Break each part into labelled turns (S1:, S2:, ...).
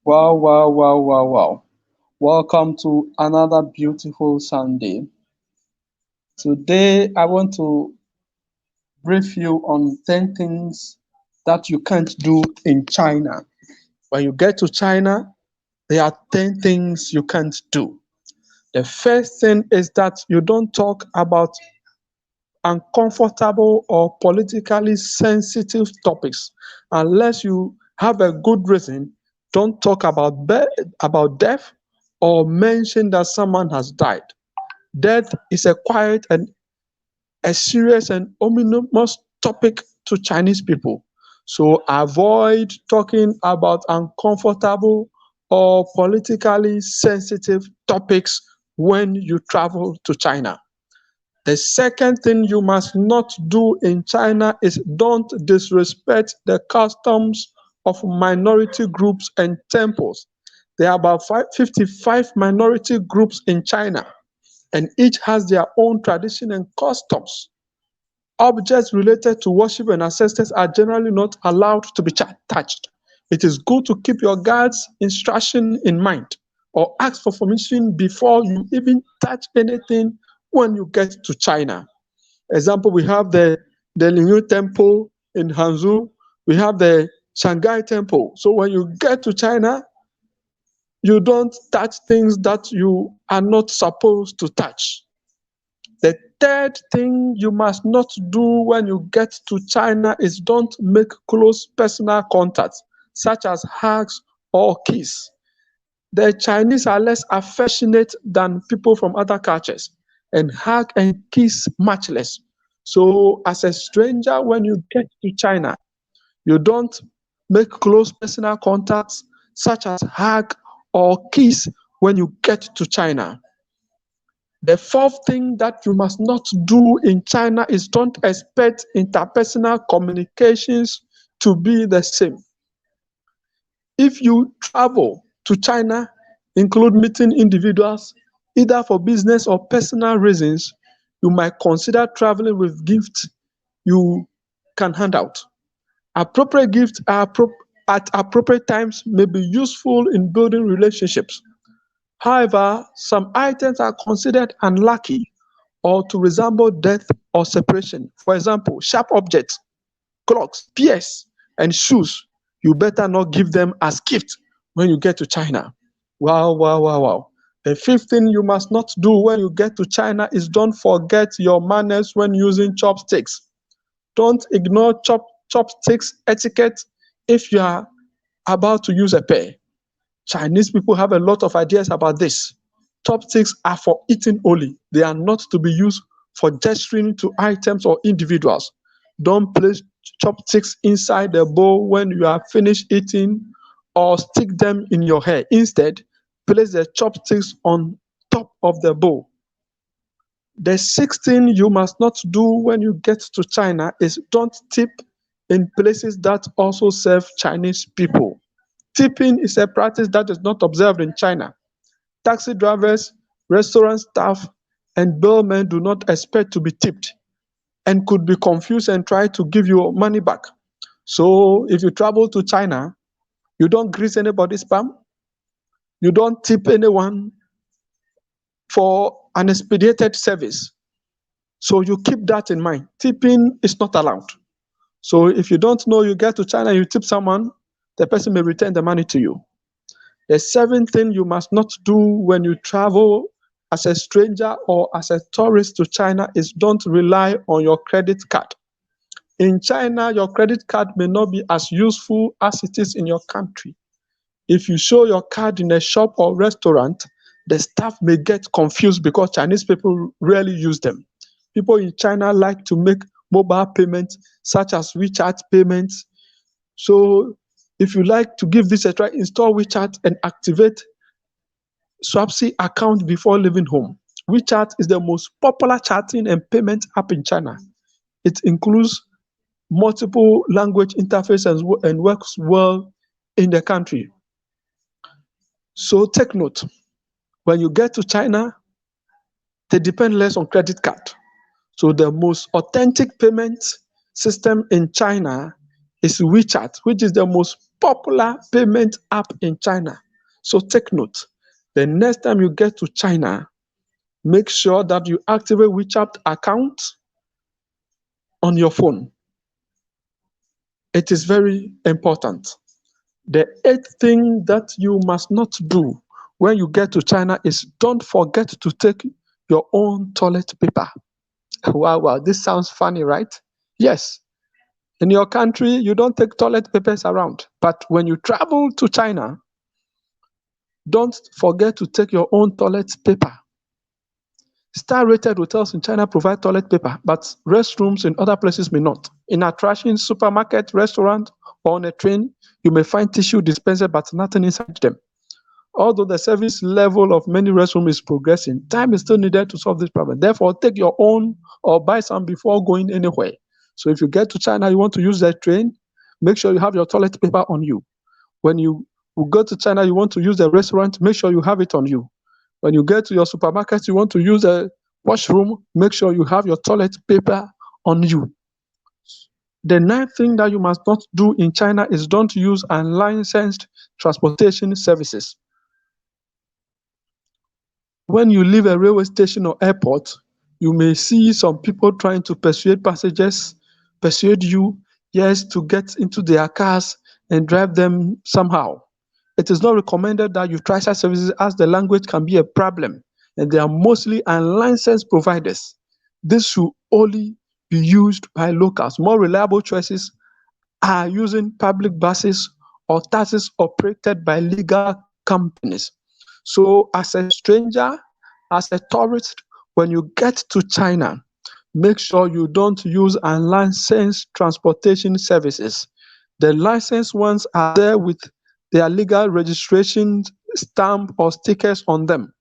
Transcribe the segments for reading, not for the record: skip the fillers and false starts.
S1: Wow, wow, wow, wow, wow. Welcome to another beautiful Sunday. Today, I want to brief you on 10 things that you can't do in China. When you get to China, there are 10 things you can't do. The first thing is that you don't talk about uncomfortable or politically sensitive topics unless you have a good reason. Don't talk about death or mention that someone has died. Death is a quiet and a serious and ominous topic to Chinese people. So avoid talking about uncomfortable or politically sensitive topics when you travel to China. The second thing you must not do in China is don't disrespect the customs of minority groups and temples. There are about 55 minority groups in China, and each has their own tradition and customs. Objects related to worship and ancestors are generally not allowed to be touched. It is good to keep your guide's instruction in mind or ask for permission before you even touch anything when you get to China. Example, we have the Lingyu Temple in Hangzhou. We have the Shanghai Temple. So when you get to China, you don't touch things that you are not supposed to touch. The third thing you must not do when you get to China is don't make close personal contacts, such as hugs or kiss. The Chinese are less affectionate than people from other cultures and hug and kiss much less. So, as a stranger, when you get to China, you don't make close personal contacts such as hug or kiss when you get to China. The fourth thing that you must not do in China is don't expect interpersonal communications to be the same. If you travel to China, include meeting individuals either for business or personal reasons, you might consider traveling with gifts you can hand out. Appropriate gifts at appropriate times may be useful in building relationships. However, some items are considered unlucky or to resemble death or separation. For example, sharp objects, clocks, spears, and shoes. You better not give them as gift when you get to China. Wow, wow, wow, wow. The fifth thing you must not do when you get to China is don't forget your manners when using chopsticks. Don't ignore chopsticks etiquette if you are about to use a pair. Chinese people have a lot of ideas about this. Chopsticks are for eating only. They are not to be used for gesturing to items or individuals. Don't place chopsticks inside the bowl when you are finished eating or stick them in your hair. Instead, place the chopsticks on top of the bowl. The sixth thing you must not do when you get to China is don't tip in places that also serve Chinese people. Tipping is a practice that is not observed in China. Taxi drivers, restaurant staff, and bellmen do not expect to be tipped and could be confused and try to give you money back. So if you travel to China, you don't grease anybody's palm, you don't tip anyone for an expedited service. So you keep that in mind. Tipping is not allowed. So if you don't know, you get to China, you tip someone, the person may return the money to you. The seventh thing you must not do when you travel as a stranger or as a tourist to China is don't rely on your credit card. In China, your credit card may not be as useful as it is in your country. If you show your card in a shop or restaurant, the staff may get confused because Chinese people rarely use them. People in China like to make mobile payments such as WeChat payments. So if you like to give this a try, install WeChat and activate Swapsy account before leaving home. WeChat is the most popular chatting and payment app in China. It includes multiple language interfaces and works well in the country. So take note, when you get to China, they depend less on credit card. So the most authentic payment system in China is WeChat, which is the most popular payment app in China. So take note. The next time you get to China, make sure that you activate WeChat account on your phone. It is very important. The eighth thing that you must not do when you get to China is don't forget to take your own toilet paper. Wow, this sounds funny, right? Yes. In your country, you don't take toilet papers around. But when you travel to China, don't forget to take your own toilet paper. Star-rated hotels in China provide toilet paper, but restrooms in other places may not. In attractions, supermarket, restaurant, or on a train, you may find tissue dispensers, but nothing inside them. Although the service level of many restrooms is progressing, time is still needed to solve this problem. Therefore, take your own or buy some before going anywhere. So if you get to China, you want to use that train, make sure you have your toilet paper on you. When you go to China, you want to use the restaurant, make sure you have it on you. When you get to your supermarket, you want to use a washroom, make sure you have your toilet paper on you. The ninth thing that you must not do in China is don't use unlicensed transportation services. When you leave a railway station or airport, you may see some people trying to persuade passengers, persuade you, yes, to get into their cars and drive them somehow. It is not recommended that you try such services as the language can be a problem, and they are mostly unlicensed providers. This should only be used by locals. More reliable choices are using public buses or taxis operated by legal companies. So as a stranger, as a tourist, when you get to China, make sure you don't use unlicensed transportation services. The licensed ones are there with their legal registration stamp or stickers on them.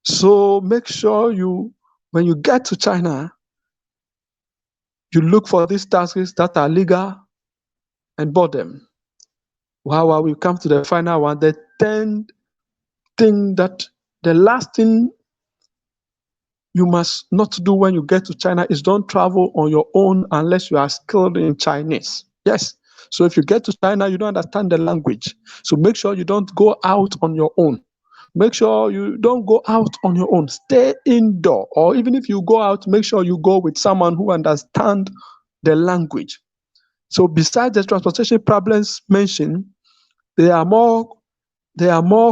S1: So make sure when you get to China, you look for these taxis that are legal and board them. Wow, we come to the final one. The 10th thing the last thing you must not do when you get to China is don't travel on your own unless you are skilled in Chinese. Yes. So if you get to China, you don't understand the language. So make sure you don't go out on your own. Make sure you don't go out on your own. Stay indoor. Or even if you go out, make sure you go with someone who understands the language. So besides the transportation problems mentioned, they are more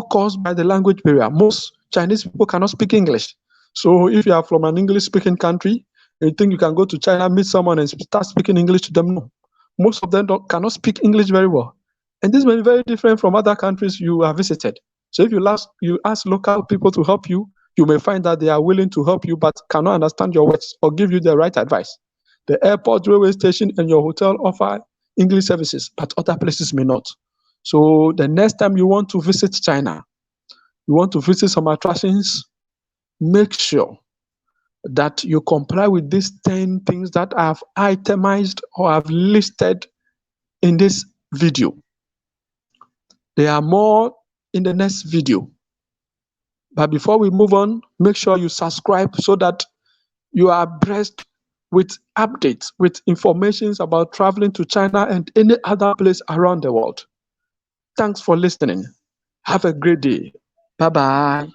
S1: caused by the language barrier. Most Chinese people cannot speak English. So if you are from an English-speaking country, and you think you can go to China, meet someone, and start speaking English to them, no. Most of them cannot speak English very well. And this may be very different from other countries you have visited. So if you ask local people to help you, you may find that they are willing to help you, but cannot understand your words or give you the right advice. The airport, railway station, and your hotel offer English services, but other places may not. So the next time you want to visit China, you want to visit some attractions, make sure that you comply with these 10 things that I have itemized or have listed in this video. There are more in the next video. But before we move on, make sure you subscribe so that you are abreast with updates, with information about traveling to China and any other place around the world. Thanks for listening. Have a great day. Bye-bye.